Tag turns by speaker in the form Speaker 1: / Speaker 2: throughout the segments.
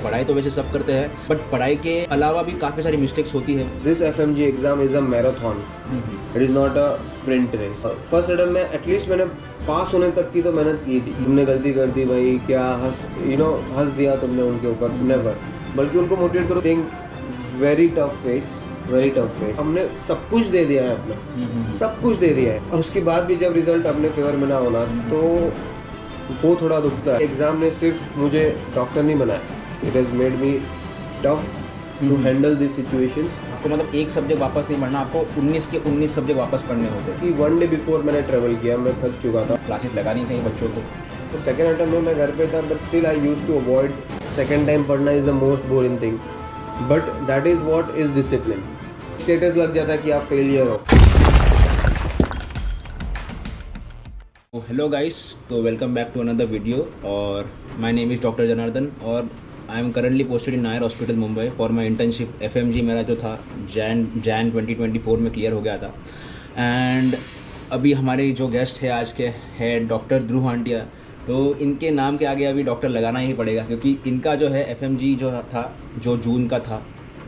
Speaker 1: पढ़ाई तो वैसे सब करते हैं, बट पढ़ाई के अलावा भी काफ़ी सारी मिस्टेक्स होती है।
Speaker 2: This FMG exam is a marathon. It is not a sprint race. First attempt में एटलीस्ट मैंने पास होने तक की तो मेहनत की थी। तुमने गलती कर दी भाई, क्या हंस दिया तुमने उनके ऊपर, नेवर। बल्कि उनको मोटिवेट करो, think very tough face, very tough face. हमने सब कुछ दे दिया है अपना, सब कुछ दे दिया है, और उसके बाद भी जब रिजल्ट अपने फेवर में ना होना तो वो थोड़ा दुखता है। एग्जाम ने सिर्फ मुझे डॉक्टर नहीं बनाया, it has made me tough to handle this situations.
Speaker 1: आपको मतलब एक सब्जेक्ट वापस नहीं पढ़ना, आपको 19 के 19 सब्जेक्ट वापस पढ़ने होते हैं।
Speaker 2: कि वन डे बिफोर मैंने ट्रेवल किया, मैं थक चुका था।
Speaker 1: क्लासेस लगानी चाहिए बच्चों को।
Speaker 2: तो सेकेंड अटेम्प्ट में मैं घर पे था, but still I use to avoid. Second time पढ़ना is the most boring thing, but that is what is discipline. Status लग जाता है कि आप फेलियर हो।
Speaker 1: हेलो गाइस, तो welcome back to another video. और my name is doctor Janardan और I am currently posted in Nair hospital Mumbai for my internship. FMG मेरा जो था जैन 2024 में क्लियर हो गया था। एंड अभी हमारे जो गेस्ट है आज के है डॉक्टर ध्रुव हांडिया। तो इनके नाम के आगे अभी डॉक्टर लगाना ही पड़ेगा, क्योंकि इनका जो है FMG जो था, जो जून का था,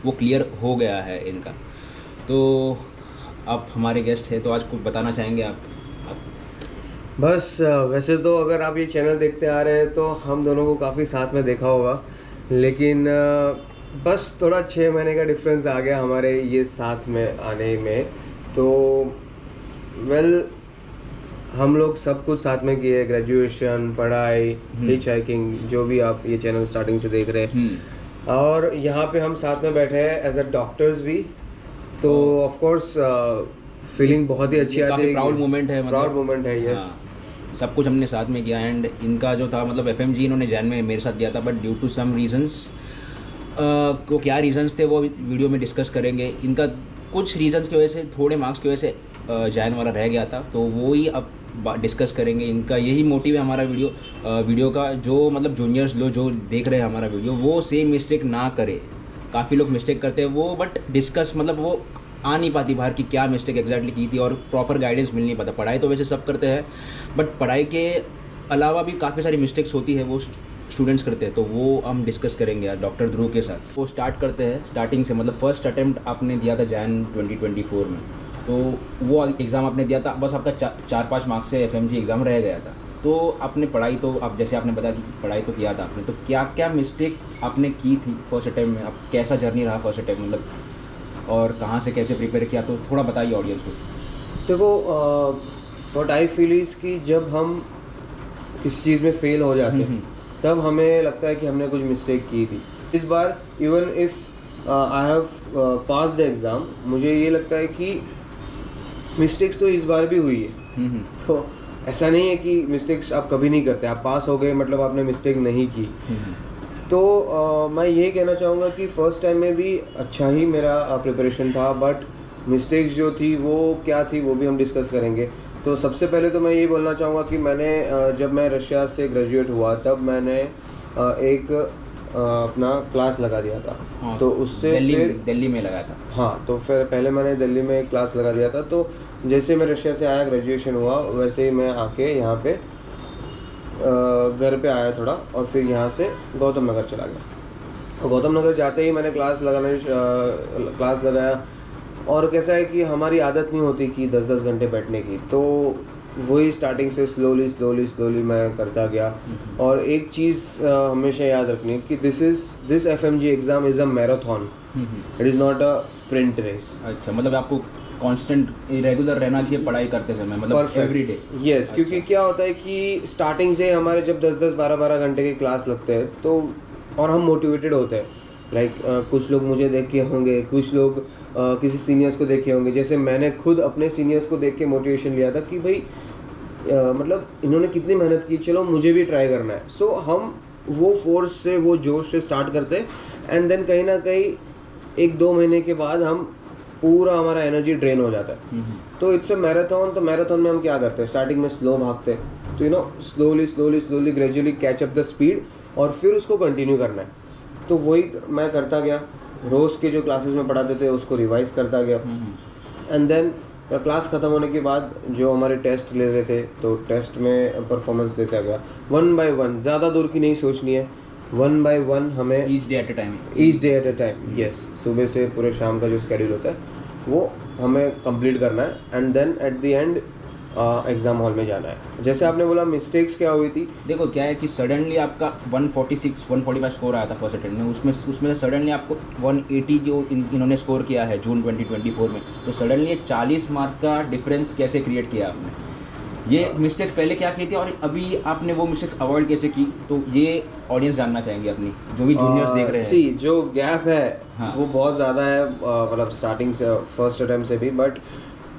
Speaker 1: वो क्लियर हो गया है इनका। तो आप हमारे गेस्ट है, तो आज कुछ बताना चाहेंगे आप?
Speaker 2: बस वैसे तो अगर आप ये चैनल देखते आ रहे हैं तो हम दोनों को काफ़ी साथ में देखा होगा, लेकिन बस थोड़ा 6 महीने का डिफरेंस आ गया हमारे ये साथ में आने में। तो हम लोग सब कुछ साथ में किए, ग्रेजुएशन, पढ़ाई, हिच हाइकिंग, जो भी आप ये चैनल स्टार्टिंग से देख रहे हैं। और यहाँ पे हम साथ में बैठे हैं एज अ डॉक्टर्स भी। तो ऑफ कोर्स फीलिंग बहुत ही अच्छी आती है।
Speaker 1: प्राउड मोमेंट है,
Speaker 2: प्राउड मोमेंट है, यस।
Speaker 1: सब कुछ हमने साथ में किया। एंड इनका जो था मतलब FMG इन्होंने जैन में मेरे साथ दिया था, but due to some reasons, को क्या रीजंस थे वो वीडियो में डिस्कस करेंगे। इनका कुछ रीजंस की वजह से, थोड़े मार्क्स की वजह से जैन वाला रह गया था, तो वो ही अब डिस्कस करेंगे। इनका यही मोटिव है हमारा वीडियो का, जो मतलब जूनियर्स लोग जो देख रहे हैं हमारा वीडियो, वो सेम मिस्टेक ना करे। काफ़ी लोग मिस्टेक करते हैं वो, बट डिस्कस मतलब वो आ नहीं पाती बाहर कि क्या मिस्टेक एग्जैक्टली की थी, और प्रॉपर गाइडेंस मिल नहीं पाता। पढ़ाई तो वैसे सब करते हैं, बट पढ़ाई के अलावा भी काफ़ी सारी मिस्टेक्स होती है, वो स्टूडेंट्स करते हैं। तो वो हम डिस्कस करेंगे आज डॉक्टर ध्रुव के साथ। वो स्टार्ट करते हैं स्टार्टिंग से, मतलब फर्स्ट अटेम्प्ट आपने दिया था जैन 2024 में, तो वो एग्ज़ाम आपने दिया था, बस आपका 4-5 मार्क्स से FMG एग्ज़ाम रह गया था। तो आपने पढ़ाई तो, आप जैसे आपने बताया कि पढ़ाई तो किया था आपने, तो क्या क्या मिस्टेक आपने की थी फर्स्ट अटेम्प्ट में? अब कैसा जर्नी रहा फर्स्ट अटेम्प्ट, मतलब और कहाँ से कैसे प्रिपेयर किया, तो थोड़ा बताइए ऑडियंस को।
Speaker 2: देखो, व्हाट आई फील इज़ कि जब हम किसी चीज़ में फेल हो जाते हैं तब हमें लगता है कि हमने कुछ मिस्टेक की थी। इस बार even if I have pass the exam, मुझे ये लगता है कि मिस्टेक्स तो इस बार भी हुई है। तो ऐसा नहीं है कि मिस्टेक्स आप कभी नहीं करते। आप पास हो गए मतलब आपने मिस्टेक नहीं की। तो मैं यही कहना चाहूँगा कि फ़र्स्ट टाइम में भी अच्छा ही मेरा प्रिपरेशन था, बट मिस्टेक्स जो थी वो क्या थी वो भी हम डिस्कस करेंगे। तो सबसे पहले तो मैं यही बोलना चाहूँगा कि मैंने जब मैं रशिया से ग्रेजुएट हुआ तब मैंने एक अपना क्लास लगा दिया था।
Speaker 1: हाँ,
Speaker 2: तो उससे
Speaker 1: दिल्ली में लगाया था।
Speaker 2: हाँ, तो फिर पहले मैंने दिल्ली में एक क्लास लगा दिया था। तो जैसे मैं रशिया से आया, ग्रेजुएशन हुआ, वैसे ही मैं आके यहाँ पे घर पे आया थोड़ा, और फिर यहाँ से गौतम नगर चला गया। तो गौतम नगर जाते ही मैंने क्लास लगाया। और कैसा है कि हमारी आदत नहीं होती कि 10-10 घंटे बैठने की, तो वही स्टार्टिंग से स्लोली मैं करता गया। और एक चीज़ हमेशा याद रखनी कि this FMG exam is a marathon, it is not a sprint race.
Speaker 1: अच्छा, मतलब आपको कांस्टेंट रेगुलर रहना चाहिए पढ़ाई करते समय, मतलब एवरी डे।
Speaker 2: यस, क्योंकि क्या होता है कि स्टार्टिंग से हमारे जब 10-10, 12-12 घंटे के क्लास लगते हैं तो, और हम मोटिवेटेड होते हैं। लाइक कुछ लोग मुझे देख के होंगे, कुछ लोग किसी सीनियर्स को देखे होंगे। जैसे मैंने खुद अपने सीनियर्स को देख के मोटिवेशन लिया था कि भाई मतलब इन्होंने कितनी मेहनत की, चलो मुझे भी ट्राई करना है। सो हम वो फोर्स से, वो जोश से स्टार्ट करते हैं, एंड देन कहीं ना कहीं 1-2 महीने के बाद हम पूरा हमारा एनर्जी ड्रेन हो जाता है। तो इट्स अ मैराथन। तो मैराथन में हम क्या करते हैं, स्टार्टिंग में स्लो भागते हैं, तो slowly gradually catch up the speed, और फिर उसको कंटिन्यू करना है। तो वही मैं करता गया। रोज़ के जो क्लासेस में पढ़ाते थे उसको रिवाइज करता गया, एंड देन क्लास ख़त्म होने के बाद जो हमारे टेस्ट ले रहे थे, तो टेस्ट में परफॉर्मेंस देता गया 1 by 1। ज़्यादा दूर की नहीं सोचनी है, 1 by 1 हमें
Speaker 1: each day at a time,
Speaker 2: yes, सुबह से पूरे शाम का जो स्केड्यूल होता है वो हमें कंप्लीट करना है, and then at the end exam hall में जाना है। जैसे आपने बोला मिस्टेक्स क्या हुई थी,
Speaker 1: देखो क्या है कि सडनली आपका 146 145 स्कोर आया था फर्स्ट अटेम्प्ट में, उसमें से सडनली आपको 180 जो इन्होंने स्कोर किया है जून 2024 में, तो सडनली 40 मार्क का डिफरेंस कैसे क्रिएट किया आपने? ये मिस्टेक्स पहले क्या की थी और अभी आपने वो मिस्टेक्स अवॉइड कैसे की, तो ये ऑडियंस जानना चाहेंगे अपनी, जो भी जूनियर्स देख रहे हैं।
Speaker 2: सी जो गैप है
Speaker 1: हाँ।
Speaker 2: वो बहुत ज़्यादा है, मतलब स्टार्टिंग से फर्स्ट अटेम्प्ट से भी, बट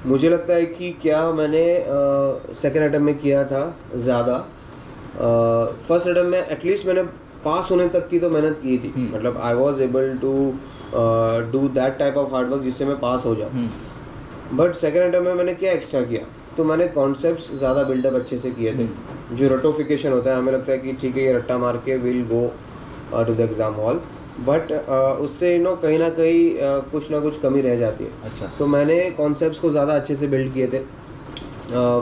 Speaker 2: मुझे लगता है कि क्या मैंने सेकेंड अटेम्प्ट में किया था ज़्यादा। फर्स्ट अटेम्प्ट में एटलीस्ट मैंने पास होने तक की तो मेहनत की थी, मतलब I was able to do that type of hard work जिससे मैं पास हो जाऊँ। बट सेकेंड अटेम्प्ट में मैंने क्या एक्स्ट्रा किया, तो मैंने कॉन्सेप्ट्स ज़्यादा बिल्डअप अच्छे से किए थे। जो रटोफिकेशन होता है, हमें लगता है कि ठीक है ये रट्टा मार के will go to the exam hall, but उससे कहीं ना कहीं कुछ ना कुछ कमी रह जाती है।
Speaker 1: अच्छा।
Speaker 2: तो मैंने कॉन्सेप्ट्स को ज़्यादा अच्छे से बिल्ड किए थे।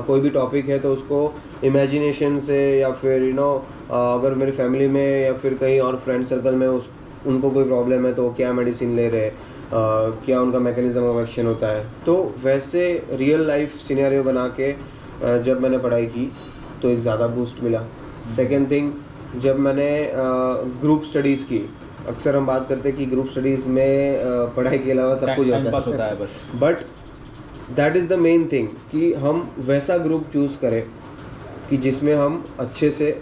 Speaker 2: कोई भी टॉपिक है तो उसको इमेजिनेशन से, या फिर अगर मेरी फैमिली में या फिर कहीं और फ्रेंड सर्कल में उनको कोई प्रॉब्लम है तो क्या मेडिसिन ले रहे, क्या उनका मैकेनिज्म ऑफ एक्शन होता है, तो वैसे रियल लाइफ सिनेरियो बना के जब मैंने पढ़ाई की तो एक ज़्यादा बूस्ट मिला। सेकेंड थिंग, जब मैंने ग्रुप स्टडीज़ की, अक्सर हम बात करते हैं कि ग्रुप स्टडीज़ में पढ़ाई के अलावा सब कुछ
Speaker 1: होता है बस,
Speaker 2: but that is the main thing कि हम वैसा ग्रुप चूज़ करें कि जिसमें हम अच्छे से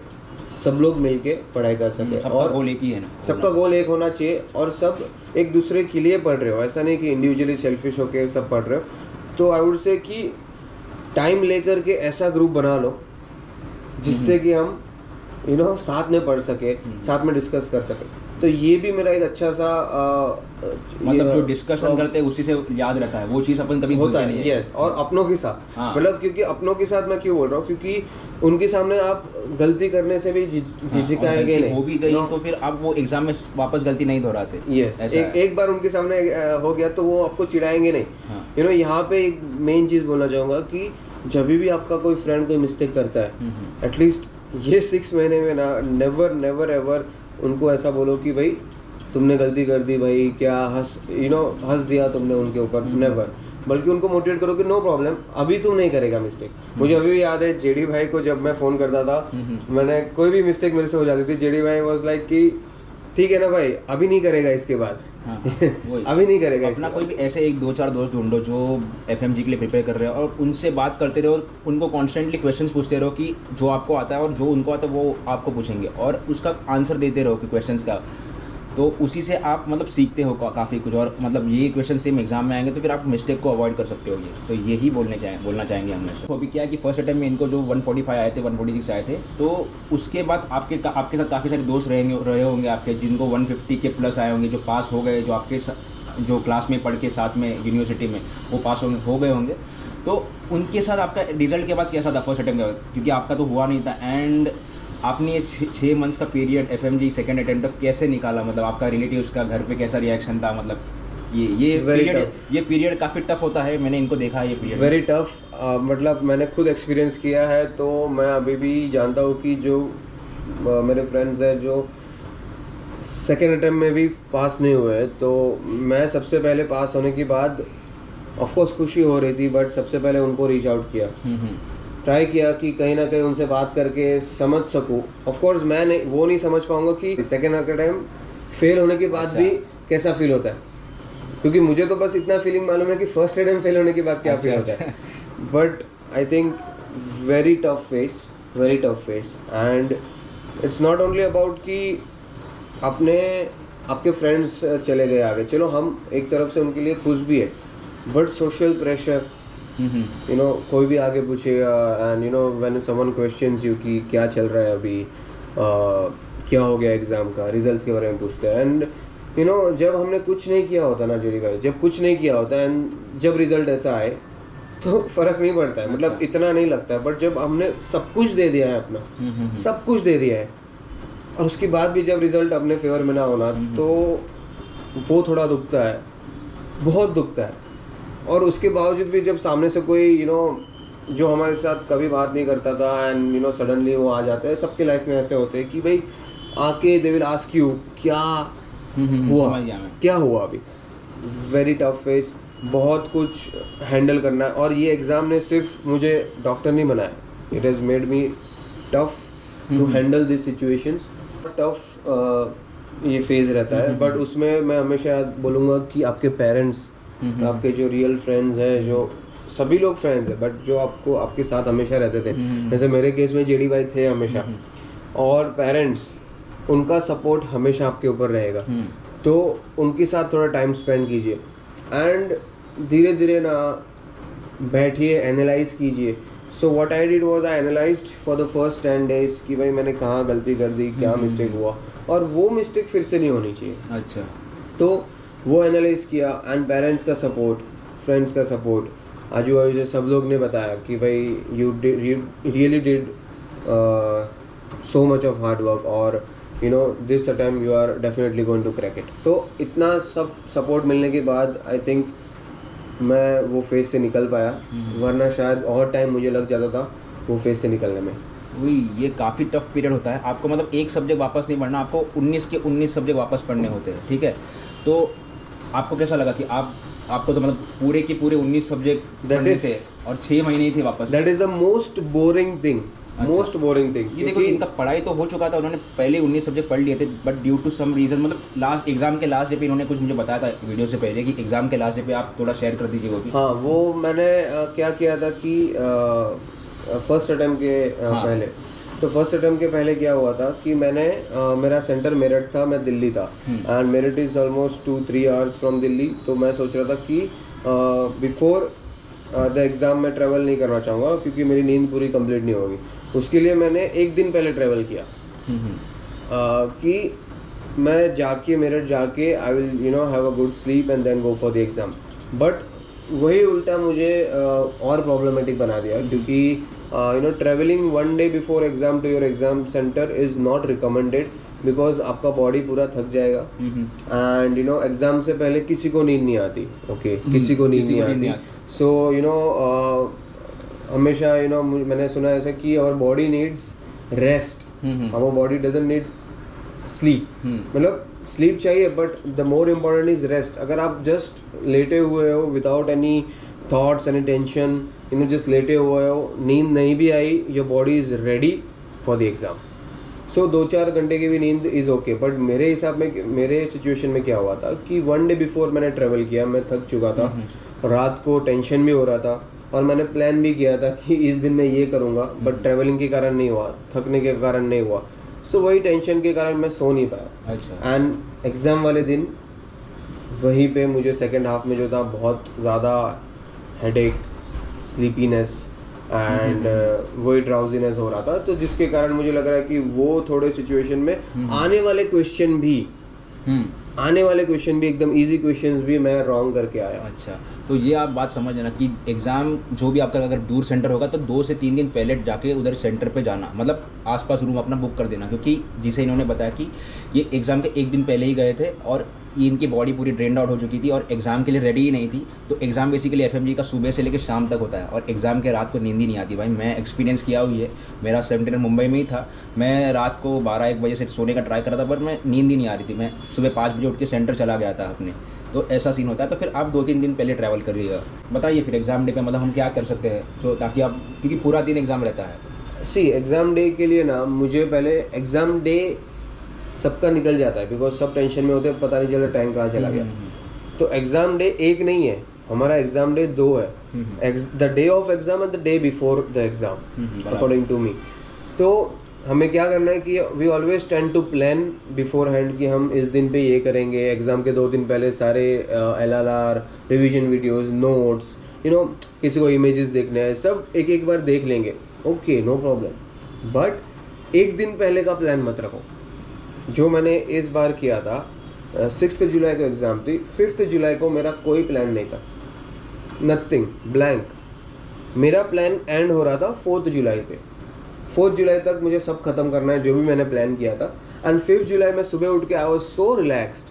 Speaker 2: सब लोग मिलके पढ़ाई कर सकें।
Speaker 1: और गोल एक ही है ना,
Speaker 2: सबका गोल एक होना चाहिए, और सब एक दूसरे के लिए पढ़ रहे हो, ऐसा नहीं कि इंडिविजुअली सेल्फिश होके सब पढ़ रहे हो। तो आई वुड से कि टाइम लेकर के ऐसा ग्रुप बना लो जिससे कि हम साथ में पढ़ सके, साथ में डिस्कस कर सके। तो ये भी मेरा एक अच्छा सा
Speaker 1: मतलब जो डिस्कशन करते हैं उसी से याद रहता है, वो चीज़ अपन कभी
Speaker 2: होता
Speaker 1: भूलते नहीं
Speaker 2: है। यस, और अपनों के साथ,
Speaker 1: हाँ।
Speaker 2: मतलब क्योंकि अपनों के साथ मैं क्यों बोल रहा हूँ, क्योंकि उनके सामने आप गलती करने से भी झिझकाएंगे नहीं,
Speaker 1: हो भी गई तो फिर आप वो एग्जाम में वापस गलती नहीं दोहराते।
Speaker 2: यस, एक बार उनके सामने हो गया तो वो आपको चिढ़ाएंगे नहीं। यहाँ पे एक मेन चीज़ बोलना चाहूँगा कि जब भी आपका कोई फ्रेंड कोई मिस्टेक करता है, एटलीस्ट ये 6 महीने में ना नेवर नेवर एवर उनको ऐसा बोलो कि भाई तुमने गलती कर दी भाई, क्या हंस दिया तुमने उनके ऊपर, नेवर। बल्कि उनको मोटिवेट करो कि नो प्रॉब्लम, अभी तुम नहीं करेगा मिस्टेक। मुझे अभी भी याद है जेडी भाई को जब मैं फ़ोन करता था, मैंने कोई भी मिस्टेक मेरे से हो जाती थी, जेडी भाई वाज लाइक कि ठीक है ना भाई, अभी नहीं करेगा इसके बाद। अभी नहीं करेगा।
Speaker 1: अपना कोई भी ऐसे 1-2-4 दोस्त ढूंढो जो एफएमजी के लिए प्रिपेयर कर रहे हो, और उनसे बात करते रहो और उनको कॉन्स्टेंटली क्वेश्चंस पूछते रहो कि जो आपको आता है और जो उनको आता है वो आपको पूछेंगे, और उसका आंसर देते रहो कि क्वेश्चंस का, तो उसी से आप मतलब सीखते हो काफ़ी कुछ। और मतलब ये क्वेश्चन सेम एग्जाम में आएंगे तो फिर आप मिस्टेक को अवॉइड कर सकते हो। ये तो यही बोलना चाहेंगे हमेशा। तो अभी क्या है कि फर्स्ट अटेम्प्ट में इनको जो 145 आए थे, 146 आए थे, तो उसके बाद आपके साथ काफ़ी सारे दोस्त रहे होंगे आपके, जिनको 150 के प्लस आए होंगे, जो पास हो गए, जो आपके जो क्लास में पढ़ के साथ में यूनिवर्सिटी में वो पास हो गए होंगे। तो उनके साथ आपका रिजल्ट के बाद कैसा था फर्स्ट अटेम्प्ट के बाद, क्योंकि आपका तो हुआ नहीं था, एंड आपने 6 मंथ्स का पीरियड एफएमजी सेकंड अटेम्प्ट तक कैसे निकाला? मतलब आपका रिलेटिव्स का घर पे कैसा रिएक्शन था? मतलब ये पीरियड काफ़ी टफ होता है, मैंने इनको देखा है ये पीरियड
Speaker 2: वेरी टफ। मतलब मैंने खुद एक्सपीरियंस किया है, तो मैं अभी भी जानता हूँ कि जो मेरे फ्रेंड्स हैं जो सेकेंड अटेम्प्ट में भी पास नहीं हुए, तो मैं सबसे पहले पास होने के बाद ऑफकोर्स खुशी हो रही थी, बट सबसे पहले उनको रीच आउट किया, ट्राई किया कि कहीं ना कहीं उनसे बात करके समझ सकूं। ऑफकोर्स मैं वो नहीं समझ पाऊंगा कि सेकेंड अटेम्प्ट फेल होने के बाद भी कैसा फील होता है, क्योंकि मुझे तो बस इतना फीलिंग मालूम है कि फर्स्ट अटेम्प्ट फेल होने के बाद क्या फील होता है। But I think very tough face, and it's not only about कि आपके फ्रेंड्स चले गए आगे, चलो हम एक तरफ से उनके लिए खुश भी है, बट सोशल प्रेशर, कोई भी आगे पूछेगा, and when someone questions you कि क्या चल रहा है अभी, क्या हो गया एग्जाम का, रिजल्ट्स के बारे में पूछते हैं। एंड जब हमने कुछ नहीं किया होता ना जेडी भाई, जब कुछ नहीं किया होता एंड जब रिजल्ट ऐसा आए तो फर्क नहीं पड़ता है, मतलब इतना नहीं लगता है। बट जब हमने सब कुछ दे दिया है अपना, सब कुछ दे दिया है, और उसके बाद भी जब रिजल्ट अपने फेवर में ना होना, तो वो थोड़ा दुखता है, बहुत दुखता है। और उसके बावजूद भी जब सामने से कोई जो हमारे साथ कभी बात नहीं करता था, एंड सडनली वो आ जाता है, सबके लाइफ में ऐसे होते हैं कि भाई आके दे विल आस्क यू क्या हुआ,
Speaker 1: समझ गया मैं।
Speaker 2: क्या हुआ अभी। वेरी टफ फेस, बहुत कुछ हैंडल करना है। और ये एग्ज़ाम ने सिर्फ मुझे डॉक्टर नहीं बनाया, it has made me tough to handle this situations. Tough ये फेज़ रहता है, बट उसमें मैं हमेशा बोलूँगा कि आपके पेरेंट्स, आपके जो रियल फ्रेंड्स हैं, जो सभी लोग फ्रेंड्स हैं, बट जो आपको आपके साथ हमेशा रहते थे, जैसे मेरे केस में जेडी भाई थे हमेशा, और पेरेंट्स, उनका सपोर्ट हमेशा आपके ऊपर रहेगा। तो उनके साथ थोड़ा टाइम स्पेंड कीजिए एंड धीरे धीरे ना बैठिए, एनालाइज कीजिए। So what I did was I analysed for the first 10 days कि भाई मैंने कहाँ गलती कर दी, क्या मिस्टेक हुआ, और वो मिस्टेक फिर से नहीं होनी चाहिए।
Speaker 1: अच्छा,
Speaker 2: तो वो एनालाइज किया एंड पेरेंट्स का सपोर्ट, फ्रेंड्स का सपोर्ट, आजू बाजू से सब लोग ने बताया कि भाई you really did so much of hard work और you know this time you are definitely going to crack it. तो इतना सब सपोर्ट मिलने के बाद आई थिंक मैं वो फेज से निकल पाया, वरना शायद और टाइम मुझे लग जाता था वो फेज से निकलने में।
Speaker 1: वही, ये काफ़ी टफ पीरियड होता है। आपको मतलब एक सब्जेक्ट वापस नहीं पढ़ना, आपको 19 के 19 सब्जेक्ट वापस पढ़ने होते हैं, ठीक है। तो आपको कैसा लगा कि आपको तो मतलब पूरे के पूरे 19 सब्जेक्ट पढ़ने थे और 6 महीने ही थे वापस?
Speaker 2: That is the most boring thing, most boring thing.
Speaker 1: ये देखो, इनका पढ़ाई तो हो चुका था, उन्होंने पहले 19 सब्जेक्ट पढ़ लिए थे, but due to some reason, मतलब लास्ट एग्जाम के लास्ट डे पे इन्होंने कुछ मुझे बताया था वीडियो से पहले कि एग्जाम के लास्ट डे पे आप थोड़ा शेयर कर दीजिए वो भी।
Speaker 2: हाँ, वो मैंने क्या किया था कि फर्स्ट अटेम्प्ट के पहले, तो फर्स्ट अटेम्प्ट के पहले क्या हुआ था कि मैंने मेरा सेंटर मेरठ था, मैं दिल्ली था, and Meerut is almost 2-3 hours from Delhi. तो मैं सोच रहा था कि बिफोर द एग्ज़ाम में ट्रैवल नहीं करना चाहूँगा, क्योंकि मेरी नींद पूरी कंप्लीट नहीं होगी। उसके लिए मैंने एक दिन पहले ट्रैवल किया कि मैं जाके मेरठ जाके I will you know have a good sleep and then go for the exam. But वही उल्टा मुझे और प्रॉब्लमेटिक बना दिया, क्योंकि you know travelling 1 day before exam to your exam centre is not recommended, because आपका बॉडी पूरा थक जाएगा। एंड यू नो एग्ज़ाम से पहले किसी को नींद नहीं आती, ओके, किसी को नींद नहीं आती। सो यू नो हमेशा यू नो मैंने सुना ऐसा कि our body needs rest, our body doesn't need sleep. मतलब स्लीप चाहिए, but the more important is rest. अगर आप जस्ट लेटे हुए हो without any thoughts, any tension, you know just लेटे हुए हो, नींद नहीं भी आई, your body is ready for the exam. So 2-4 घंटे की भी नींद इज़ ओके। बट मेरे हिसाब में, मेरे सिचुएशन में क्या हुआ था कि 1 day बिफोर मैंने ट्रैवल किया, मैं थक चुका था, रात को टेंशन भी हो रहा था, और मैंने प्लान भी किया था कि इस दिन मैं ये करूँगा, बट ट्रैवलिंग के कारण नहीं हुआ, थकने के कारण नहीं हुआ। सो वही टेंशन के कारण मैं सो नहीं पाया।
Speaker 1: अच्छा।
Speaker 2: एंड एग्ज़ाम वाले दिन वहीं पे मुझे सेकेंड हाफ में जो था बहुत ज़्यादा हेडेक, स्लीपीनेस एंड वही ड्राउजीनेस हो रहा था, तो जिसके कारण मुझे लग रहा है कि वो थोड़े सिचुएशन में आने वाले क्वेश्चन भी एकदम इजी क्वेश्चंस भी मैं रॉन्ग करके आया।
Speaker 1: अच्छा, तो ये आप बात समझ लेना कि एग्ज़ाम जो भी आपका अगर दूर सेंटर होगा तो 2 से 3 दिन पहले जाके उधर सेंटर पे जाना, मतलब आसपास रूम अपना बुक कर देना, क्योंकि जिसे इन्होंने बताया कि ये एग्ज़ाम के एक दिन पहले ही गए थे और ये इनकी बॉडी पूरी ड्रेन्ड आउट हो चुकी थी और एग्ज़ाम के लिए रेडी ही नहीं थी। तो एग्ज़ाम बेसिकली एफएमजी का सुबह से लेकर शाम तक होता है और एग्ज़ाम के रात को नींद ही नहीं आती। भाई मैं एक्सपीरियंस किया हुई है, मेरा सेमिस्टर मुंबई में ही था, मैं रात को 12-1 बजे से सोने का ट्राई कर रहा था, पर मैं नींद ही नहीं आ रही थी। मैं सुबह 5 बजे उठ के सेंटर चला गया था अपने। तो ऐसा सीन होता है। तो फिर आप 2-3 दिन पहले ट्रैवल करिएगा। बताइए फिर एग्ज़ाम डे पे मतलब हम क्या कर सकते हैं जो, ताकि आप, क्योंकि पूरा दिन एग्ज़ाम रहता है।
Speaker 2: सी एग्ज़ाम डे के लिए ना, मुझे पहले एग्ज़ाम डे सबका निकल जाता है, बिकॉज सब टेंशन में होते हैं, पता नहीं चलता टाइम कहाँ चला गया। तो एग्ज़ाम डे एक नहीं है, हमारा एग्ज़ाम डे 2 है, the day of exam and the day before the exam, according to me. तो हमें क्या करना है कि we always tend to plan beforehand कि हम इस दिन पे ये करेंगे। एग्ज़ाम के 2 दिन पहले सारे LRR, revision videos, notes, you know किसी को इमेजेस देखने हैं, सब एक बार देख लेंगे, ओके, नो प्रॉब्लम। बट एक दिन पहले का प्लान मत रखो। जो मैंने इस बार किया था, 6 जुलाई को एग्ज़ाम थी, 5 जुलाई को मेरा कोई प्लान नहीं था, नथिंग, ब्लैंक। मेरा प्लान एंड हो रहा था 4 जुलाई पे। 4 जुलाई तक मुझे सब खत्म करना है जो भी मैंने प्लान किया था। एंड 5 जुलाई में सुबह उठ के आई वाज सो रिलैक्स्ड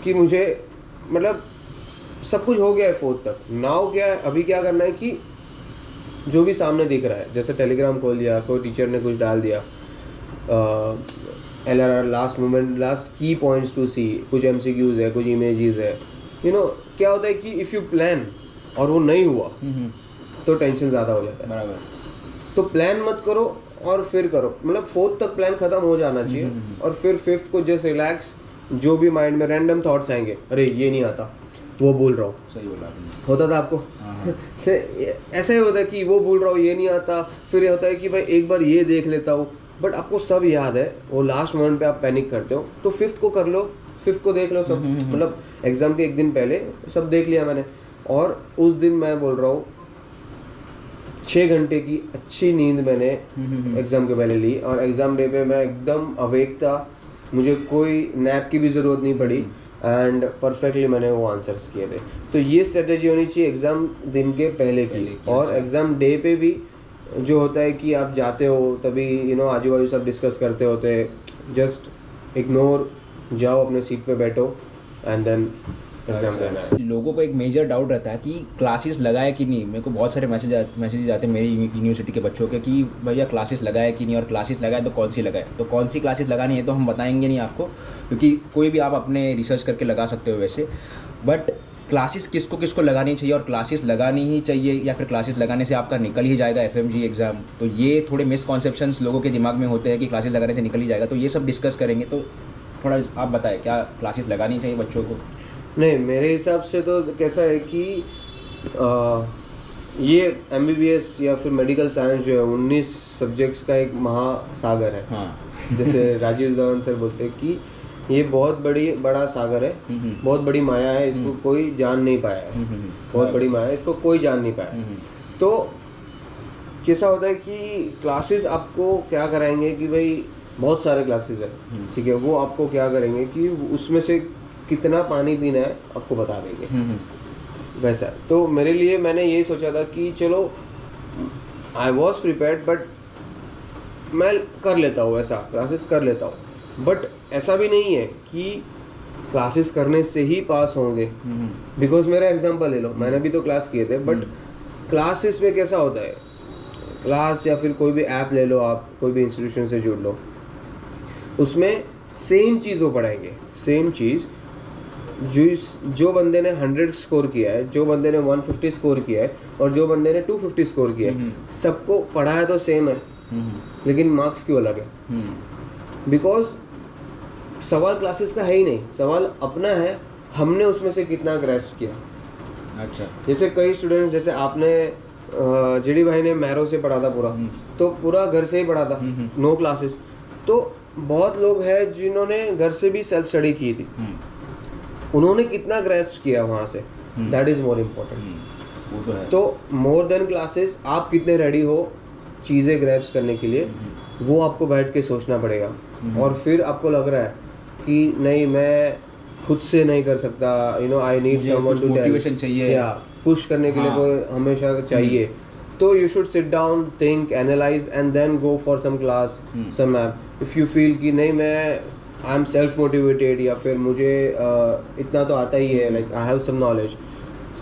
Speaker 2: कि मुझे मतलब सब कुछ हो गया है 4 तक। नाउ क्या है, अभी क्या करना है कि जो भी सामने दिख रहा है, जैसे टेलीग्राम खोल दिया, कोई टीचर ने कुछ डाल दिया, LRR लास्ट मोमेंट, लास्ट की पॉइंट्स टू सी, कुछ MCQs है, कुछ इमेजेस है, क्या होता है कि इफ़ यू प्लान और वो नहीं हुआ तो टेंशन ज़्यादा हो जाता है।
Speaker 1: बराबर।
Speaker 2: तो प्लान मत करो और फिर करो, मतलब 4th तक प्लान खत्म हो जाना चाहिए और फिर 5th को जस्ट रिलैक्स, जो भी माइंड में रैंडम थॉट्स आएंगे, अरे ये नहीं आता, वो बोल रहा हूँ,
Speaker 1: सही बोला आपने।
Speaker 2: होता था आपको? ऐसा ही होता है कि वो बोल रहा हूँ, ये नहीं आता, फिर ये होता है कि भाई एक बार ये देख लेता हूँ, बट आपको सब याद है, वो लास्ट मोमेंट पे आप पैनिक करते हो, तो 5th को कर लो, 5th को देख लो सब, मतलब एग्जाम के एक दिन पहले सब देख लिया मैंने। और उस दिन मैं बोल रहा हूँ 6 घंटे की अच्छी नींद मैंने एग्जाम के पहले ली, और एग्जाम डे पे मैं एकदम अवेक था, मुझे कोई नैप की भी ज़रूरत नहीं पड़ी, एंड परफेक्टली मैंने वो आंसर्स किए थे। तो ये स्ट्रेटेजी होनी चाहिए एग्ज़ाम दिन के पहले की। और एग्ज़ाम डे पे भी जो होता है कि आप जाते हो तभी आजू बाजू सब डिस्कस करते होते, जस्ट इग्नोर, जाओ अपने सीट पे बैठो एंड देन एग्जाम देना है।
Speaker 1: लोगों को एक मेजर डाउट रहता है कि क्लासेस लगाए कि नहीं। मेरे को बहुत सारे मैसेजेस आते हैं मेरी यूनिवर्सिटी के बच्चों के कि भैया क्लासेस लगाए कि नहीं, और क्लासेस लगाए तो कौन सी लगाए। तो कौन सी क्लासेस लगानी है तो हम बताएंगे नहीं आपको, क्योंकि कोई भी आप अपने रिसर्च करके लगा सकते हो वैसे, बट क्लासेस किसको किसको लगानी चाहिए और क्लासेस लगानी ही चाहिए या फिर क्लासेस लगाने से आपका निकल ही जाएगा FMG एग्ज़ाम। तो ये थोड़े मिसकॉन्सेप्शंस लोगों के दिमाग में होते हैं कि क्लासेस लगाने से निकल ही जाएगा, तो ये सब डिस्कस करेंगे। तो थोड़ा आप बताएं, क्या क्लासेस लगानी चाहिए बच्चों को?
Speaker 2: नहीं, मेरे हिसाब से तो कैसा है कि ये MBBS या फिर मेडिकल साइंस जो है 19 सब्जेक्ट्स का एक महासागर है।
Speaker 1: हाँ।
Speaker 2: जैसे राजीव धवन सर बोलते हैं कि ये बहुत बड़ा सागर है, बहुत बड़ी माया है, इसको कोई जान नहीं पाया है, बहुत बड़ी माया है, इसको कोई जान नहीं पाया। तो कैसा होता है कि क्लासेस आपको क्या कराएंगे कि भाई बहुत सारे क्लासेस है, ठीक है, वो आपको क्या करेंगे कि उसमें से कितना पानी पीना है आपको बता देंगे, वैसा। तो मेरे लिए मैंने यही सोचा था कि चलो आई वॉज प्रिपेयर्ड, बट मैं कर लेता हूँ, ऐसा क्लासेस कर लेता हूँ। बट ऐसा भी नहीं है कि क्लासेस करने से ही पास होंगे, बिकॉज मेरा एग्जाम्पल ले लो, मैंने भी तो क्लास किए थे, बट क्लासेस में कैसा होता है, क्लास या फिर कोई भी ऐप ले लो आप, कोई भी इंस्टीट्यूशन से जुड़ लो, उसमें सेम चीज़ वो पढ़ाएंगे, सेम चीज़ जो बंदे ने 100 स्कोर किया है, जो बंदे ने 150 स्कोर किया है और जो बंदे ने 250 स्कोर किया है, सबको पढ़ाया तो सेम है, लेकिन मार्क्स क्यों अलग है? बिकॉज सवाल क्लासेस का है ही नहीं, सवाल अपना है, हमने उसमें से कितना ग्रैस्प किया।
Speaker 1: अच्छा,
Speaker 2: जैसे कई स्टूडेंट्स, जैसे आपने जेडी भाई ने मैरो से पढ़ा था पूरा, तो पूरा घर से ही पढ़ा था, नो क्लासेस। तो बहुत लोग हैं जिन्होंने घर से भी सेल्फ स्टडी की थी, उन्होंने कितना ग्रैस्प किया वहाँ से, दैट इज़ मोर इम्पोर्टेंट।
Speaker 1: वो तो है।
Speaker 2: तो मोर देन क्लासेस, आप कितने रेडी हो चीज़ें ग्रैस्प करने के लिए, वो आपको बैठ के सोचना पड़ेगा। और फिर आपको लग रहा है कि नहीं, मैं खुद से नहीं कर सकता, I need someone to
Speaker 1: motivation चाहिए,
Speaker 2: या पुश करने के लिए कोई हमेशा चाहिए, तो you should sit down, think, analyse and then go for some class, some app. If you feel कि नहीं, मैं आई एम सेल्फ मोटिवेटेड, या फिर मुझे इतना तो आता ही है, like I have some knowledge,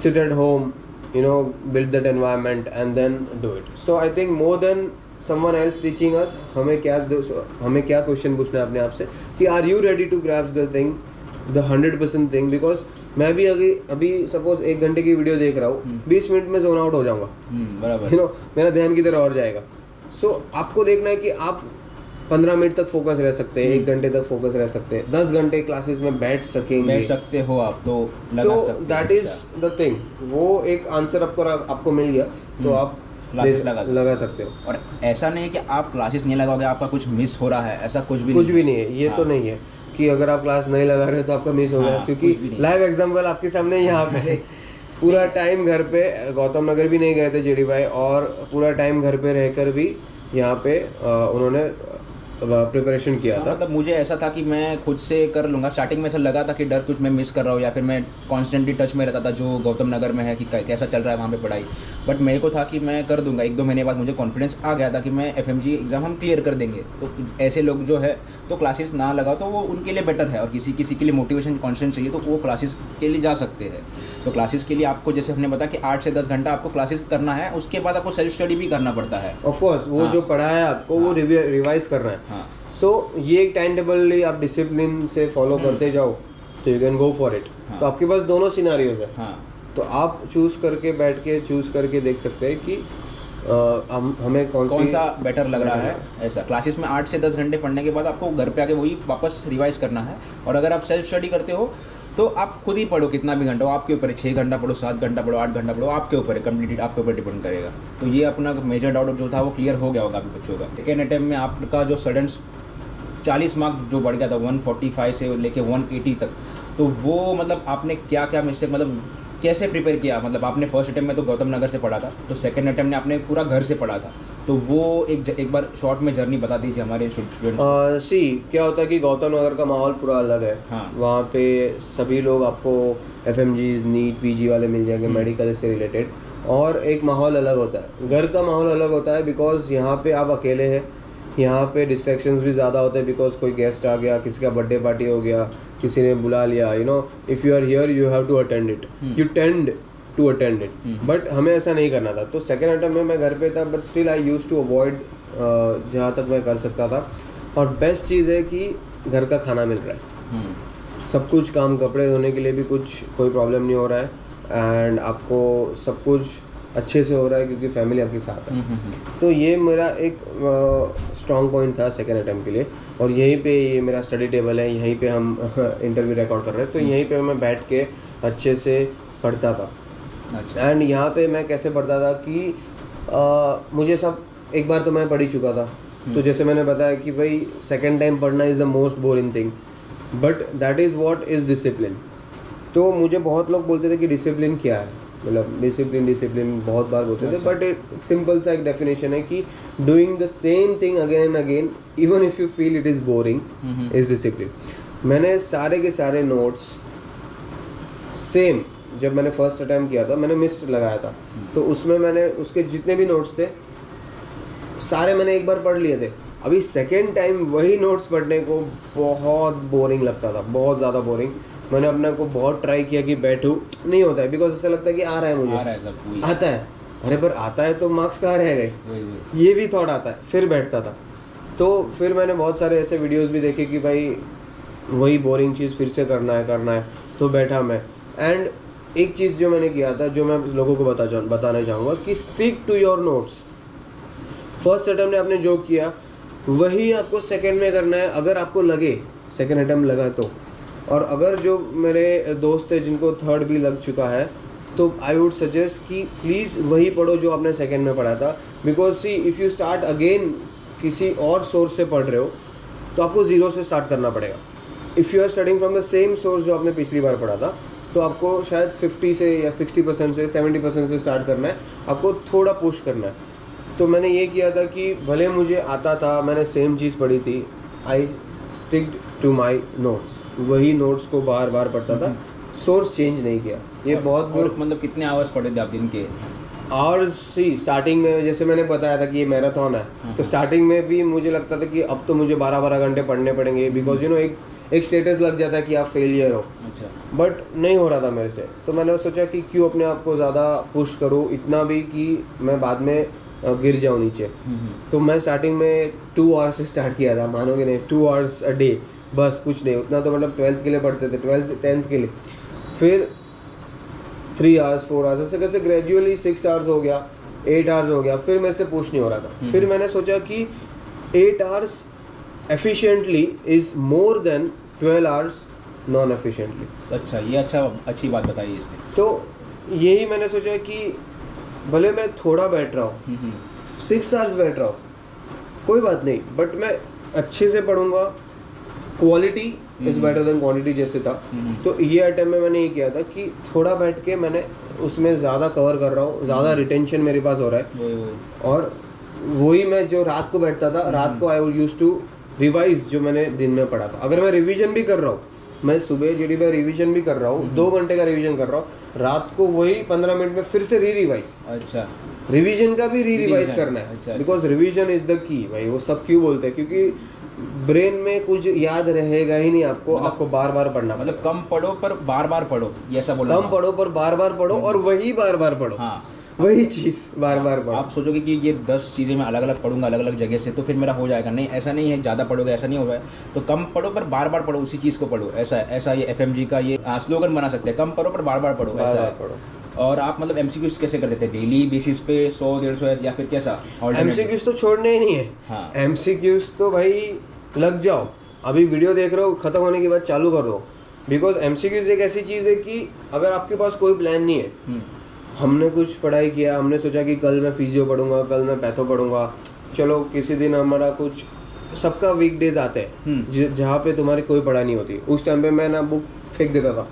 Speaker 2: sit at home, build that environment and then do it. So I think more than someone else teaching us, हमें क्या क्वेश्चन पूछना है अपने आप से कि are you ready to grasp the thing, the 100% thing? Because मैं भी अभी सपोज 1 घंटे की वीडियो देख रहा हूँ, 20 मिनट में जोन आउट हो जाऊंगा,
Speaker 1: बराबर,
Speaker 2: मेरा ध्यान किधर और जाएगा। So आपको देखना है कि आप 15 मिनट तक फोकस रह सकते हैं, 1 घंटे तक फोकस रह सकते हैं, 10 घंटे क्लासेस में बैठ सकते
Speaker 1: हो आप, तो लगा सकते हो।
Speaker 2: दैट इज द थिंग, वो एक आंसर आपको मिल गया, तो आप
Speaker 1: क्लासेस
Speaker 2: लगा सकते हो।
Speaker 1: और ऐसा नहीं है कि आप क्लासेस नहीं लगाओगे आपका कुछ मिस हो रहा है, ऐसा कुछ भी
Speaker 2: नहीं है। ये तो नहीं है कि अगर आप क्लास नहीं लगा रहे हो तो आपका मिस हो गया, क्योंकि लाइव एग्जाम्पल आपके सामने यहाँ पे पूरा टाइम घर पे, गौतम नगर भी नहीं गए थे जेडी भाई, और पूरा टाइम घर पे रहकर भी यहाँ पे उन्होंने प्रिपरेशन किया था।
Speaker 1: मतलब मुझे ऐसा था कि मैं खुद से कर लूँगा। स्टार्टिंग में ऐसा लगा था कि डर कुछ मैं मिस कर रहा हूँ, या फिर मैं कॉन्स्टेंटली टच में रहता था जो गौतम नगर में है कि कैसा चल रहा है वहाँ पे पढ़ाई, बट मेरे को था कि मैं कर दूंगा। 1-2 महीने बाद मुझे कॉन्फिडेंस आ गया था कि मैं FMG एग्ज़ाम हम क्लियर कर देंगे। तो ऐसे लोग जो है तो क्लासेस ना लगाओ तो वो उनके लिए बेटर है, और किसी के लिए मोटिवेशन कॉन्स्टेंट चाहिए तो वो क्लासेस के लिए जा सकते हैं। तो क्लासेस के लिए आपको, जैसे हमने बताया कि 8 से 10 घंटा आपको क्लासेस करना है, उसके बाद आपको सेल्फ स्टडी भी करना पड़ता है।
Speaker 2: ऑफ कोर्स वो जो पढ़ा है आपको वो रिवाइज करना है।
Speaker 1: हाँ।
Speaker 2: सो ये एक टाइम टेबल आप डिसिप्लिन से फॉलो करते जाओ तो you can go for it. तो आपके पास दोनों सिनारियोज है।
Speaker 1: हाँ।
Speaker 2: तो आप चूज करके बैठ के चूज करके देख सकते हैं कि हमें कौन
Speaker 1: सा बेटर लग रहा है। ऐसा क्लासेस में 8 से 10 घंटे पढ़ने के बाद आपको घर पे आके वही वापस रिवाइज करना है। और अगर आप सेल्फ स्टडी करते हो तो आप खुद ही पढ़ो, कितना भी घंटा हो आपके ऊपर है। 6 घंटा पढ़ो, 7 घंटा पढ़ो, 8 घंटा पढ़ो, आपके ऊपर है, कंप्लीट आपके ऊपर डिपेंड करेगा। तो ये अपना मेजर डाउट जो था वो क्लियर हो गया होगा अभी बच्चों का। सेकेंड अटेम्प्ट में आपका जो सडन 40 मार्क जो बढ़ गया था 145 से लेके 180 तक, तो वो मतलब आपने क्या क्या मिस्टेक, मतलब कैसे प्रिपेयर किया? मतलब आपने फर्स्ट अटेम्प्ट में तो गौतम नगर से पढ़ा था, तो सेकंड अटेम्प्ट में आपने पूरा घर से पढ़ा था, तो वो एक बार शॉर्ट में जर्नी बता दीजिए हमारे स्टूडेंट।
Speaker 2: सी क्या होता है कि गौतम नगर का माहौल पूरा अलग है।
Speaker 1: हाँ।
Speaker 2: वहाँ पे सभी लोग आपको FMGs नीट PG वाले मिल जाएंगे, मेडिकल से रिलेटेड, और एक माहौल अलग होता है। घर का माहौल अलग होता है बिकॉज यहाँ पे आप अकेले हैं, यहाँ पे डिस्ट्रैक्शंस भी ज़्यादा होते हैं बिकॉज कोई गेस्ट आ गया, किसी का बर्थडे पार्टी हो गया, किसी ने बुला लिया, you know, if you are here you have to attend it, you tend to attend it. But हमें ऐसा नहीं करना था। तो सेकेंड अटेम्प्ट में मैं घर पे था, but still I use to avoid जहाँ तक मैं कर सकता था। और बेस्ट चीज़ है कि घर का खाना मिल रहा है, सब कुछ काम, कपड़े धोने के लिए भी कोई प्रॉब्लम नहीं हो रहा है, एंड आपको सब कुछ अच्छे से हो रहा है क्योंकि फैमिली आपके साथ है। तो ये मेरा एक स्ट्रॉन्ग पॉइंट था सेकेंड अटेम्प्ट के लिए। और यहीं पे ये मेरा स्टडी टेबल है, यहीं पे हम इंटरव्यू रिकॉर्ड कर रहे हैं, तो यहीं पे मैं बैठ के अच्छे से पढ़ता था।
Speaker 1: अच्छा।
Speaker 2: एंड यहाँ पे मैं कैसे पढ़ता था कि मुझे सब एक बार तो मैं पढ़ ही चुका था। तो जैसे मैंने बताया कि भाई सेकेंड टाइम पढ़ना is the most boring thing, but that is what is discipline. तो मुझे बहुत लोग बोलते थे कि डिसिप्लिन क्या है, मतलब डिसिप्लिन बहुत बार बोलते थे, बट एक सिंपल सा एक डेफिनेशन है कि doing the same thing again and again even if you feel it is boring is discipline. मैंने सारे के सारे नोट्स सेम, जब मैंने फर्स्ट अटैम्प्ट किया था मैंने मिस्ट लगाया था, तो उसमें मैंने उसके जितने भी नोट्स थे सारे मैंने एक बार पढ़ लिए थे। अभी सेकेंड टाइम वही नोट्स पढ़ने को बहुत बोरिंग लगता था, बहुत ज़्यादा बोरिंग। मैंने अपने को बहुत ट्राई किया कि बैठूं, नहीं होता है बिकॉज ऐसा लगता है कि आ रहा है, मुझे
Speaker 1: आ रहा है सब,
Speaker 2: आता है, अरे पर आता है तो मार्क्स कहाँ रह गए, ये भी थॉट आता है। फिर बैठता था। तो फिर मैंने बहुत सारे ऐसे वीडियोस भी देखे कि भाई वही बोरिंग चीज़ फिर से करना है, तो बैठा मैं। एंड एक चीज़ जो मैंने किया था, जो मैं लोगों को बताना चाहूँगा कि stick to your notes. First attempt में आपने जो किया वही आपको सेकेंड में करना है, अगर आपको लगे सेकेंड अटेम्प्ट लगा तो। और अगर जो मेरे दोस्त है जिनको थर्ड भी लग चुका है, तो आई वुड सजेस्ट कि प्लीज़ वही पढ़ो जो आपने सेकेंड में पढ़ा था। Because C if you start again किसी और सोर्स से पढ़ रहे हो तो आपको ज़ीरो से स्टार्ट करना पड़ेगा। If you are studying from the same source जो आपने पिछली बार पढ़ा था, तो आपको शायद 50 से या 60% से 70% से स्टार्ट करना है, आपको थोड़ा पुश करना है। तो मैंने ये किया था कि भले मुझे आता था, मैंने सेम चीज़ पढ़ी थी, I stick to my notes, वही नोट्स को बार बार पढ़ता था, सोर्स चेंज नहीं किया। ये बहुत
Speaker 1: मतलब कितने आवर्स पढ़े थे आप दिन के?
Speaker 2: आवर्स सी स्टार्टिंग में, जैसे मैंने बताया था कि ये मैराथन है, तो स्टार्टिंग में भी मुझे लगता था कि अब तो मुझे 12-12 घंटे पढ़ने पड़ेंगे, बिकॉज यू नो एक स्टेटस लग जाता है कि आप फेलियर हो।
Speaker 1: अच्छा।
Speaker 2: बट नहीं हो रहा था मेरे से, तो मैंने सोचा कि क्यों अपने आप को ज़्यादा पुश करूँ, इतना भी कि मैं बाद में गिर जाऊँ नीचे। तो मैं स्टार्टिंग में 2 आवर्स से स्टार्ट किया था, मानोगे नहीं, 2 आवर्स अ डे, बस कुछ नहीं, उतना तो मतलब 12th के लिए पढ़ते थे, 12th से 10th के लिए। फिर 3 आवर्स 4 आवर्स ऐसे कैसे ग्रेजुअली 6 आवर्स हो गया, 8 आवर्स हो गया, फिर मेरे से पुश नहीं हो रहा था। फिर मैंने सोचा कि 8 hours efficiently is more than 12 hours non efficiently.
Speaker 1: अच्छा, ये अच्छी बात बताई इसने।
Speaker 2: तो यही मैंने सोचा कि भले मैं थोड़ा बैठ रहा हूँ, 6 आवर्स बैठ रहा हूँ, कोई बात नहीं, बट मैं अच्छे से पढ़ूंगा, quality is better than quantity जैसे था। तो ये अटेम्प्ट में मैंने ये किया था कि थोड़ा बैठ के मैंने उसमें ज़्यादा कवर कर रहा हूँ, ज़्यादा रिटेंशन मेरे पास हो रहा है। और वही मैं जो रात को बैठता था, रात को I would use to revise जो मैंने दिन में पढ़ा था। अगर मैं रिवीजन भी कर रहा हूँ, मैं सुबह जी मैं रिवीजन भी कर रहा हूँ, 2 घंटे का रिवीजन कर रहा हूँ, रात को वही 15 मिनट में फिर से रिवाइज।
Speaker 1: अच्छा,
Speaker 2: रिवीजन का भी रिवाइज करना है, because revision is the key. भाई वो सब क्यों बोलते हैं, क्योंकि ब्रेन में कुछ याद रहेगा ही नहीं आपको, मतलब, आपको बार बार पढ़ना, मतलब
Speaker 1: कम पढ़ो पर बार बार पढ़ो, ये ऐसा बोलना।
Speaker 2: कम पढ़ो पर बार बार पढ़ो और वही बार बार पढ़ो।
Speaker 1: हाँ।
Speaker 2: वही चीज़ बार बार पढ़ो।
Speaker 1: आप सोचोगे कि ये 10 चीज़ें मैं अलग अलग पढ़ूंगा अलग अलग जगह से तो फिर मेरा हो जाएगा, नहीं ऐसा नहीं है, ज़्यादा पढ़ोगे ऐसा नहीं होगा। तो कम पढ़ो पर बार बार पढ़ो, उसी चीज़ को पढ़ो, ऐसा है। ऐसा ये FMG का ये स्लोगन बना सकते हैं, कम पढ़ो पर बार बार पढ़ो,
Speaker 2: बार
Speaker 1: ऐसा
Speaker 2: बार
Speaker 1: है।
Speaker 2: पढ़ो।
Speaker 1: और आप मतलब MCQs कैसे कर देते हैं, डेली बेसिस पे 100-150 या फिर कैसा?
Speaker 2: MCQs तो छोड़ने ही नहीं है।
Speaker 1: हाँ।
Speaker 2: MCQs तो भाई लग जाओ, अभी वीडियो देख रहे हो, खत्म होने के बाद चालू कर दो। बिकॉज MCQs एक ऐसी चीज़ है कि अगर आपके पास कोई प्लान नहीं है, हमने कुछ पढ़ाई किया, हमने सोचा कि कल मैं फिजियो पढ़ूंगा, कल मैं पैथो पढ़ूंगा, चलो किसी दिन हमारा कुछ, सबका वीकडेज आते हैं जहाँ पे तुम्हारी कोई पढ़ाई नहीं होती, उस टाइम पे मैं ना बुक फेंक देता था,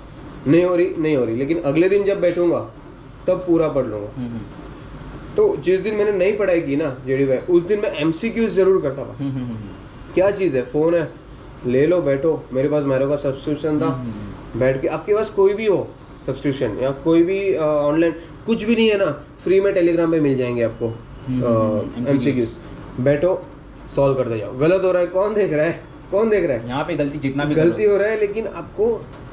Speaker 2: नहीं हो रही, लेकिन अगले दिन जब बैठूंगा तब पूरा पढ़ लूँगा। तो जिस दिन मैंने नई पढ़ाई की ना जेडी भाई, उस दिन मैं MCQs जरूर करता था। क्या चीज़ है, फ़ोन है, ले लो, बैठो। मेरे पास मैरो का सब्सक्रिप्शन था, बैठ के, आपके पास कोई भी हो सब्सक्रिप्शन या कोई भी ऑनलाइन कुछ भी नहीं है ना, फ्री में टेलीग्राम पे मिल जाएंगे आपको MCQs। बैठो, सॉल्व करते जाओ। गलत हो रहा है, कौन देख रहा है? यहाँ
Speaker 1: पे गलती जितना भी
Speaker 2: गलती हो रहा है, लेकिन आपको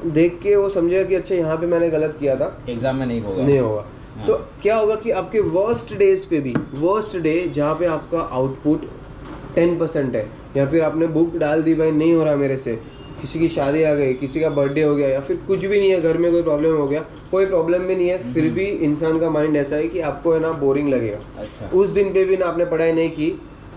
Speaker 2: देख के वो समझेगा कि अच्छा यहाँ पे मैंने गलत किया था,
Speaker 1: एग्जाम में नहीं होगा। हाँ।
Speaker 2: तो क्या होगा कि आपके वर्स्ट डेज पे भी, वर्स्ट डे जहाँ पे आपका आउटपुट 10% है, या फिर आपने बुक डाल दी, भाई नहीं हो रहा मेरे से, किसी की शादी आ गई, किसी का बर्थडे हो गया, या फिर कुछ भी नहीं है, घर में कोई प्रॉब्लम हो गया, कोई प्रॉब्लम भी नहीं है, फिर भी इंसान का माइंड ऐसा है कि आपको है ना बोरिंग लगेगा।
Speaker 1: अच्छा।
Speaker 2: उस दिन पे भी ना आपने पढ़ाई नहीं की,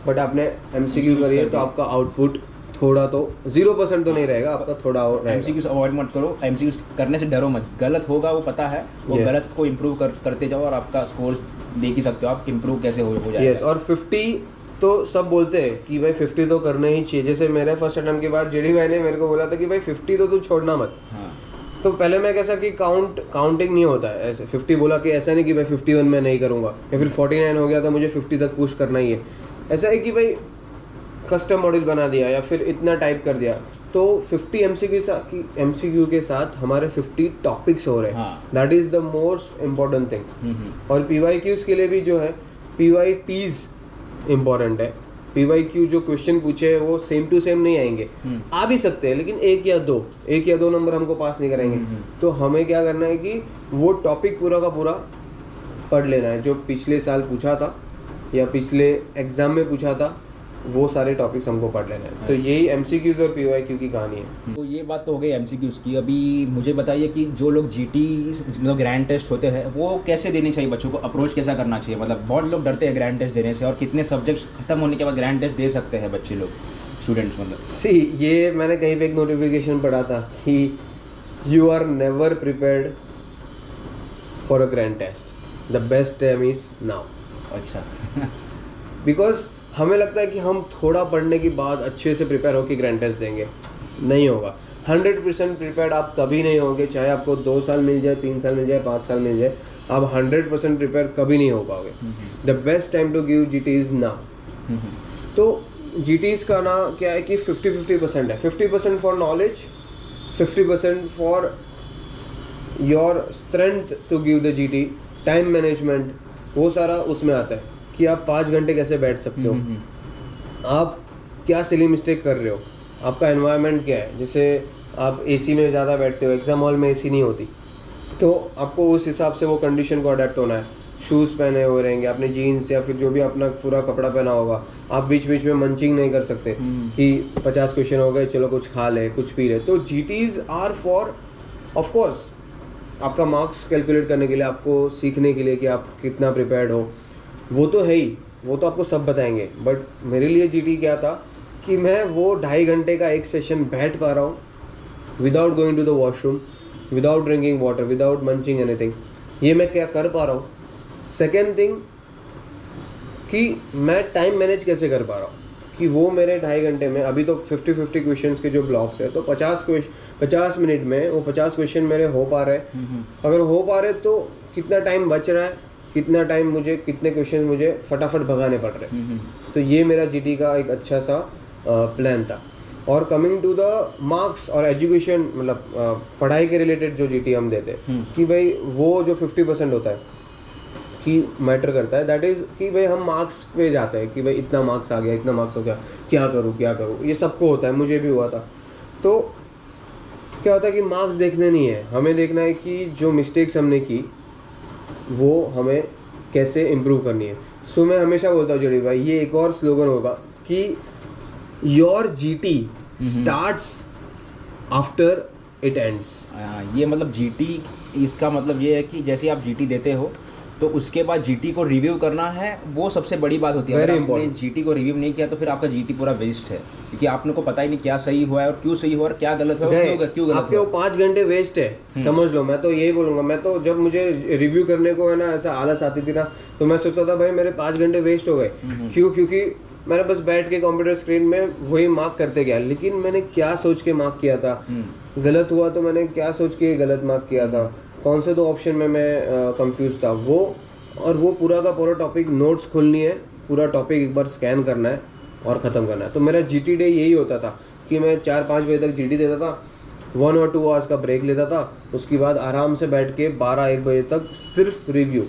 Speaker 2: बट आपने MCQ करी है, तो आपका आउटपुट थोड़ा तो 0% तो नहीं रहेगा, आपका थोड़ा और रहेगा।
Speaker 1: MCQs अवॉइड मत करो, MCQs करने से डरो मत, गलत होगा वो पता है, वो गलत को इम्प्रूव करते जाओ और आपका स्कोर देख ही सकते हो आप इम्प्रूव कैसे हो जाएगा।
Speaker 2: यस, और 50 तो सब बोलते हैं कि भाई 50 तो करने ही चाहिए। जैसे मेरे फर्स्ट अटेम्प्ट के बाद जेडी भाई ने मेरे को बोला था कि भाई 50 तो तू छोड़ना मत।
Speaker 1: हाँ।
Speaker 2: तो पहले मैं कैसा कि काउंटिंग नहीं होता है ऐसे, 50 बोला कि ऐसा नहीं कि भाई 51 में नहीं करूँगा, या फिर 49 हो गया तो मुझे 50 तक पुश करना ही है। ऐसा है कि भाई कस्टम मॉड्यूल बना दिया या फिर इतना टाइप कर दिया, तो 50 MCQ के साथ हमारे 50 टॉपिक्स हो रहे हैं। That is the most important thing. और PYQs के लिए भी जो है, PYTs इम्पोर्टेंट है। PYQ जो क्वेश्चन पूछे वो सेम टू सेम नहीं आएंगे, आ भी सकते हैं, लेकिन एक या दो नंबर हमको पास नहीं करेंगे। तो हमें क्या करना है कि वो टॉपिक पूरा का पूरा पढ़ लेना है, जो पिछले साल पूछा था या पिछले एग्जाम में पूछा था, वो सारे टॉपिक्स हमको पढ़ लेना है। तो यही MCQs और PYQ की कहानी है।
Speaker 1: तो ये बात तो हो गई MCQs की। अभी मुझे बताइए कि जो लोग GT मतलब ग्रैंड टेस्ट होते हैं वो कैसे देने चाहिए, बच्चों को अप्रोच कैसा करना चाहिए? मतलब बहुत लोग डरते हैं ग्रैंड टेस्ट देने से, और कितने सब्जेक्ट्स खत्म होने के बाद ग्रैंड टेस्ट दे सकते हैं बच्चे लोग, स्टूडेंट्स मतलब?
Speaker 2: ये मैंने कहीं पे एक नोटिफिकेशन पढ़ा था कि you are never prepared for a grand test, the best time is now.
Speaker 1: अच्छा।
Speaker 2: बिकॉज हमें लगता है कि हम थोड़ा पढ़ने के बाद अच्छे से प्रिपेयर होकर ग्रैंड टेस्ट देंगे, नहीं होगा। 100% प्रिपेयर्ड आप कभी नहीं होगे, चाहे आपको 2 साल मिल जाए, 3 साल मिल जाए, 5 साल मिल जाए, आप 100% प्रिपेयर कभी नहीं हो पाओगे। The best time to give GT is now. तो GTs का ना क्या है कि 50-50% है, 50% for knowledge, 50% for your strength to give the GT। Time management वो सारा उसमें आता है कि आप 5 घंटे कैसे बैठ सकते हो, आप क्या सिली मिस्टेक कर रहे हो, आपका एनवायरनमेंट क्या है। जैसे आप AC में ज़्यादा बैठते हो, एग्जाम हॉल में AC नहीं होती, तो आपको उस हिसाब से वो कंडीशन को अडेप्ट होना है। शूज़ पहने हुए रहेंगे, आपने जीन्स या फिर जो भी अपना पूरा कपड़ा पहना होगा, आप बीच बीच में मंचिंग नहीं कर सकते कि 50 क्वेश्चन हो गए चलो कुछ खा ले कुछ पी ले। तो GTs आर फॉर ऑफकोर्स आपका मार्क्स कैलकुलेट करने के लिए, आपको सीखने के लिए कि आप कितना प्रिपेयर्ड हो, वो तो है ही, वो तो आपको सब बताएंगे। बट मेरे लिए GT क्या था कि मैं वो 2.5 घंटे का एक सेशन बैठ पा रहा हूँ without going to the washroom, without drinking water, without munching anything. ये मैं क्या कर पा रहा हूँ। सेकेंड थिंग कि मैं टाइम मैनेज कैसे कर पा रहा हूँ, कि वो मेरे 2.5 घंटे में, अभी तो 50-50 क्वेश्चंस के जो ब्लॉक्स है, तो 50 मिनट में वो 50 क्वेश्चन मेरे हो पा रहे। अगर हो पा रहे तो कितना टाइम बच रहा है, कितना टाइम मुझे, कितने क्वेश्चन मुझे फटाफट भगाने पड़ रहे। तो ये मेरा GT का एक अच्छा सा प्लान था। और कमिंग टू द मार्क्स और एजुकेशन, मतलब पढ़ाई के रिलेटेड जो GT हम देते कि भाई वो जो 50% होता है कि मैटर करता है, दैट इज़ कि भाई हम मार्क्स पे जाते हैं कि भाई इतना मार्क्स आ गया, इतना मार्क्स हो गया, क्या करूँ, ये सबको होता है, मुझे भी हुआ था। तो क्या होता है कि मार्क्स देखने नहीं है, हमें देखना है कि जो मिस्टेक्स हमने की वो हमें कैसे इम्प्रूव करनी है। सो मैं हमेशा बोलता हूँ जेडी भाई, ये एक और स्लोगन होगा कि your GT starts after it ends.
Speaker 1: ये मतलब जीटी, इसका मतलब ये है कि जैसे आप जीटी देते हो तो उसके बाद जीटी को रिव्यू करना है, वो सबसे बड़ी बात होती है। अगर आपने जीटी को रिव्यू नहीं किया तो फिर आपका जीटी पूरा वेस्ट है, क्योंकि आपने को पता ही नहीं क्या सही हुआ है और क्यों सही हुआ और क्या गलत हुआ है, क्यों गलत
Speaker 2: आपके वो 5 घंटे वेस्ट है। समझ लो, मैं तो यही बोलूंगा। मैं तो जब मुझे रिव्यू करने को है ना ऐसा आलस आती थी ना, तो मैं सोचता था भाई मेरे 5 घंटे वेस्ट हो गए। क्यों? क्योंकि मैंने बस बैठ के कंप्यूटर स्क्रीन में वही मार्क करते गया, लेकिन मैंने क्या सोच के मार्क किया था, गलत हुआ तो मैंने क्या सोच के गलत मार्क किया था, कौन से 2 ऑप्शन में मैं कंफ्यूज था, वो पूरा का पूरा टॉपिक नोट्स खोलनी है, पूरा टॉपिक एक बार स्कैन करना है और ख़त्म करना है। तो मेरा जीटी डे यही होता था कि मैं 4-5 बजे तक जीटी देता था, 1 और 2 आवर्स का ब्रेक लेता था, उसके बाद आराम से बैठ के 12-1 बजे तक सिर्फ रिव्यू।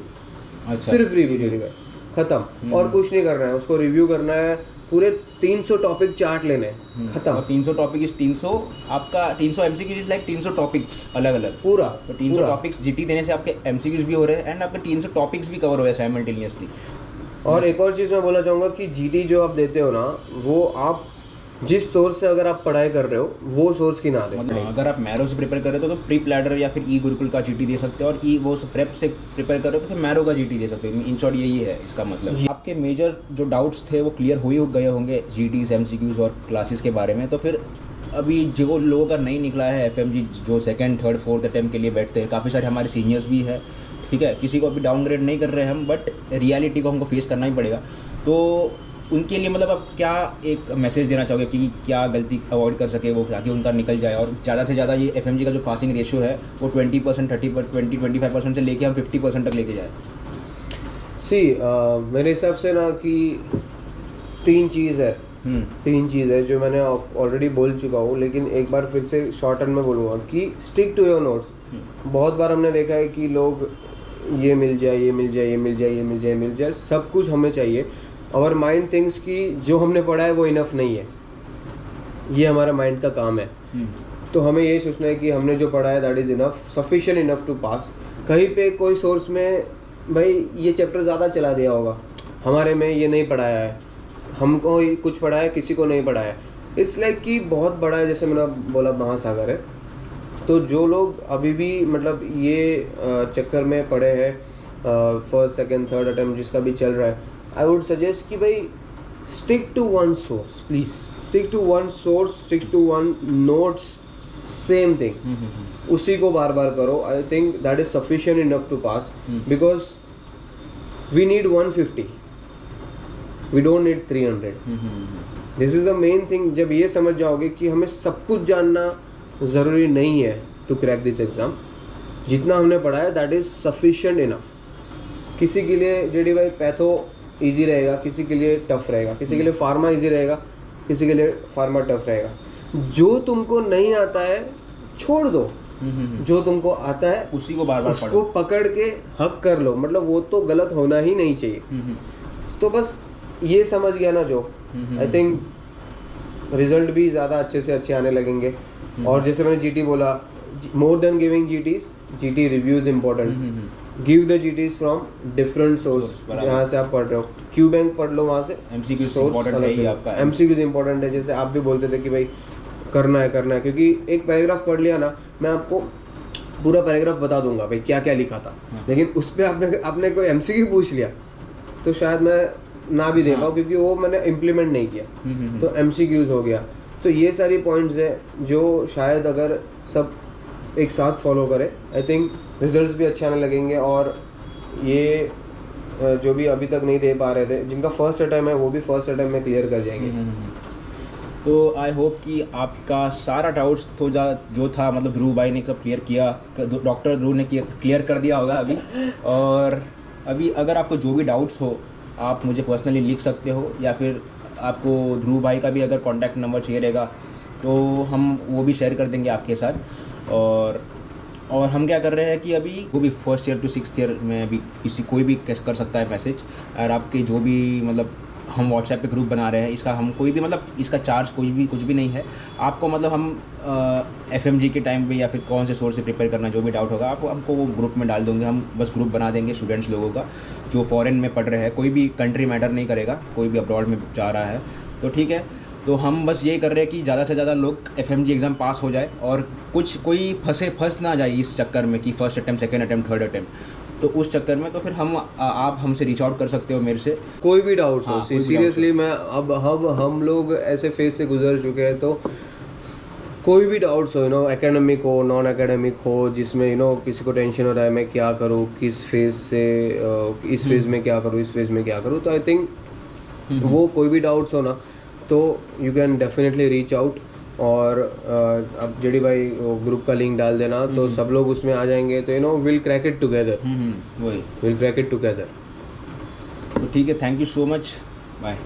Speaker 2: अच्छा। सिर्फ रिव्यू जीटी का खत्म, और कुछ नहीं करना है। उसको रिव्यू करना है, पूरे 300 टॉपिक चार्ट लेने हैं, खत्म।
Speaker 1: और 300 टॉपिक इस 300 आपका 300 एमसीक्यूज लाइक 300 टॉपिक्स अलग अलग
Speaker 2: पूरा।
Speaker 1: तो 300 टॉपिक्स जीटी देने से आपके एमसीक्यूज भी हो रहे हैं एंड आपके 300 टॉपिक्स भी कवर हो रहे हैं साइमल्टेनियसली।
Speaker 2: और एक और चीज़ मैं बोलना चाहूँगा कि जीटी जो आप देते हो ना, वो आप जिस सोर्स से अगर आप पढ़ाई कर रहे हो वो सोर्स की ना दें।
Speaker 1: मतलब अगर आप मैरो से प्रिपेयर कर रहे हो तो प्री प्लैडर या फिर ई गुरुकुल का जीटी दे सकते हो, और ई वो प्रेप से प्रिपेयर कर रहे हो तो फिर मैरो का जीटी दे सकते हो। इन शॉर्ट यही है इसका मतलब। आपके मेजर जो डाउट्स थे वो क्लियर हो ही गए होंगे जीटीज, एमसीक्यूज और क्लासेस के बारे में। तो फिर अभी जो लोगों का नहीं निकला है एफएमजी, जो 2nd, 3rd, 4th अटेम्प्ट के लिए बैठते हैं, काफ़ी सारे हमारे सीनियर्स भी है, ठीक है, किसी को अभी डाउनग्रेड नहीं कर रहे हैं हम, बट रियलिटी को हमको फेस करना ही पड़ेगा। तो उनके लिए मतलब आप क्या एक मैसेज देना चाहोगे कि क्या गलती अवॉइड कर सके वो, ताकि उनका निकल जाए और ज़्यादा से ज़्यादा ये एफएमजी का जो पासिंग रेशियो है वो 20%, 25% से लेके हम 50% तक लेके जाए।
Speaker 2: मेरे हिसाब से ना कि 3 चीज़ है जो मैंने ऑलरेडी बोल चुका हूँ, लेकिन एक बार फिर से शॉर्ट टर्म में बोलूँगा कि स्टिक टू योर नोट्स। बहुत बार हमने देखा है कि लोग ये मिल जाए, सब कुछ हमें चाहिए। और माइंड थिंग्स की जो हमने पढ़ा है वो इनफ नहीं है, ये हमारा माइंड का काम है। तो हमें ये सोचना है कि हमने जो पढ़ा है that is enough, sufficient enough to pass. कहीं पे कोई सोर्स में भाई ये चैप्टर ज़्यादा चला दिया होगा, हमारे में ये नहीं पढ़ाया है, हमको कुछ पढ़ा है किसी को नहीं पढ़ाया है। इट्स लाइक कि बहुत बड़ा है, जैसे मैंने बोला महासागर है। तो जो लोग अभी भी मतलब ये चक्कर में पड़े हैं, 1st, 2nd, 3rd अटेम्प्ट जिसका भी चल रहा है, आई वुड सजेस्ट कि भाई stick to one source, please stick to one source, stick to one notes, same thing, उसी को बार बार करो। I think that is sufficient enough to pass, because we need 150, we don't need 300। This is the main thing. जब ये समझ जाओगे कि हमें सब कुछ जानना ज़रूरी नहीं है टू क्रैक दिस एग्जाम, जितना हमने पढ़ा है दैट इज सफिशिएंट इनफ। किसी के लिए जेडी भाई पैथो इजी रहेगा, किसी के लिए टफ रहेगा, किसी के लिए फार्मा इजी रहेगा, किसी के लिए फार्मा टफ रहेगा। जो तुमको नहीं आता है छोड़ दो, जो तुमको आता है
Speaker 1: उसी को बार बार
Speaker 2: उसको पकड़ के हक कर लो, मतलब वो तो गलत होना ही नहीं चाहिए। तो बस ये समझ गया ना जो, आई थिंक रिजल्ट भी ज़्यादा अच्छे से अच्छे आने लगेंगे। और जैसे मैंने जीटी बोला, more than giving जीटीज, GT reviews important. Give the जीटीज from different source, जहाँ से आप पढ़ रहे हो। क्यू बैंक पढ़ लो, वहाँ से
Speaker 1: एमसीक्यूज इंपॉर्टेंट है ही आपका।
Speaker 2: एमसीक्यूज इंपॉर्टेंट है, जैसे आप भी बोलते थे कि भाई करना है, क्योंकि एक पैराग्राफ पढ़ लिया ना, मैं आपको पूरा पैराग्राफ बता दूंगा भाई क्या क्या लिखा था, लेकिन उस पर आपने कोई एमसीक्यू पूछ लिया तो शायद मैं ना भी दे पाऊँ, क्योंकि वो मैंने इम्प्लीमेंट नहीं किया। तो एमसीक्यूज हो गया। तो ये सारी पॉइंट्स है जो शायद अगर सब एक साथ फॉलो करें, आई थिंक रिजल्ट्स भी अच्छे आने लगेंगे। और ये जो भी अभी तक नहीं दे पा रहे थे, जिनका फर्स्ट अटेम्प्ट है वो भी फर्स्ट अटेम्प्ट में क्लियर कर जाएंगे।
Speaker 1: तो आई होप कि आपका सारा डाउट्स तो जो था मतलब ध्रुव भाई ने सब क्लियर किया, डॉक्टर ध्रुव ने क्लियर कर दिया होगा अभी। और अभी अगर आपको जो भी डाउट्स हो आप मुझे पर्सनली लिख सकते हो, या फिर आपको ध्रुव भाई का भी अगर कॉन्टैक्ट नंबर चाहिए रहेगा तो हम वो भी शेयर कर देंगे आपके साथ। और हम क्या कर रहे हैं कि अभी वो भी 1st year to 6th year में भी कोई भी कर सकता है मैसेज। और आपके जो भी मतलब हम व्हाट्सएप पे ग्रुप बना रहे हैं, इसका हम कोई भी मतलब इसका चार्ज कुछ भी नहीं है आपको। मतलब हम FMG के टाइम पे या फिर कौन से सोर्स से प्रिपेयर करना, जो भी डाउट होगा आप हमको वो ग्रुप में डाल दोगे। हम बस ग्रुप बना देंगे स्टूडेंट्स लोगों का जो फॉरेन में पढ़ रहे हैं, कोई भी कंट्री मैटर नहीं करेगा, कोई भी अब्रॉड में जा रहा है तो ठीक है। तो हम बस ये कर रहे हैं कि ज़्यादा से ज़्यादा लोग FMG एग्ज़ाम पास हो जाए और कोई फंस ना जाए इस चक्कर में कि first attempt, second attempt, third attempt. तो उस चक्कर में तो फिर आप हमसे रीच आउट कर सकते हो मेरे से,
Speaker 2: कोई भी डाउट्स हो।
Speaker 1: हाँ, कोई भी
Speaker 2: सीरियसली मैं अब हम लोग ऐसे फेज से गुजर चुके हैं, तो कोई भी डाउट्स हो एकेडमिक हो, नॉन एकेडमिक हो, जिसमें किसी को टेंशन हो रहा है मैं क्या करूँ, किस फेज से इस फेज में क्या करूँ, इस फेज में क्या करूँ, तो आई थिंक वो कोई भी डाउट्स हो ना तो you can definitely reach out. और अब जेडी भाई ग्रुप का लिंक डाल देना तो सब लोग उसमें आ जाएंगे, तो विल क्रैक इट टुगेदर,
Speaker 1: वही
Speaker 2: विल क्रैक इट टुगेदर।
Speaker 1: तो ठीक है, thank you so much, bye.